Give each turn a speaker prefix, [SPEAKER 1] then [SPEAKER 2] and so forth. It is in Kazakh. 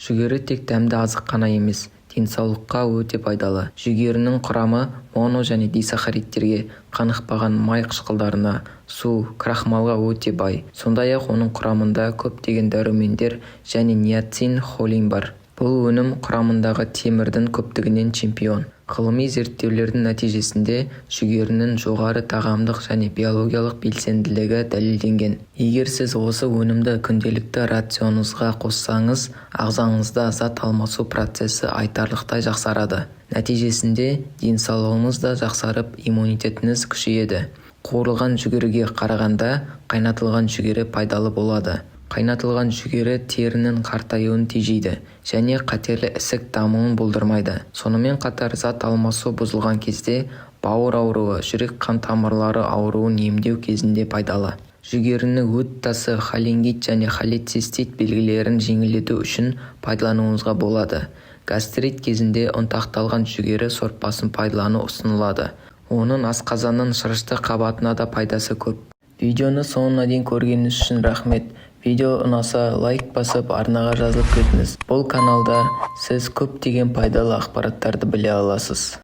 [SPEAKER 1] Жүгері тек дәмді азық қана емес, денсаулыққа өте пайдалы. Жүгерінің құрамы моно және дисахаридтерге, қанықпаған май қышқылдарына, су, крахмалға өте бай. Сондай-ақ оның құрамында көптеген дәрумендер және ниацин, холин бар. Бұл өнім құрамындағы темірдің көптігінен чемпион. Ғылыми зерттеулердің нәтижесінде жүгерінің жоғары тағамдық және биологиялық белсенділігі дәлелденген. Егер сіз осы өнімді күнделікті рационыңызға қоссаңыз, ағзаңызда зат алмасу процесі айтарлықтай жақсарады. Нәтижесінде денсаулығыңыз да жақсарып, иммунитетіңіз күшейеді. Қуырылған жүгеріге қарағанда қайнатылған жүгері пайдалы болады. Қайнатылған жүгері терінің қартаюын тежейді және қатерлі ісік дамуын болдырмайды. Сонымен қатар зат алмасу бұзылған кезде бауыр ауруы, жүрек-қан тамырлары ауруын емдеу кезінде пайдалы. Жүгеріні өт тасы, холингит және холецистит белгілерін жеңілдету үшін пайдалануыңызға болады. Гастрит кезінде ұнтақталған жүгері сорпасын пайдалану ұсынылады. Оның асқазанның шырышты қабатына да пайдасы көп. Видеоны соңына дейін көргеніңіз үшін рахмет. Видео ұнаса лайк басып арнаға жазылып кетіңіз. Бұл каналда сіз көптеген пайдалы ақпараттарды біле аласыз.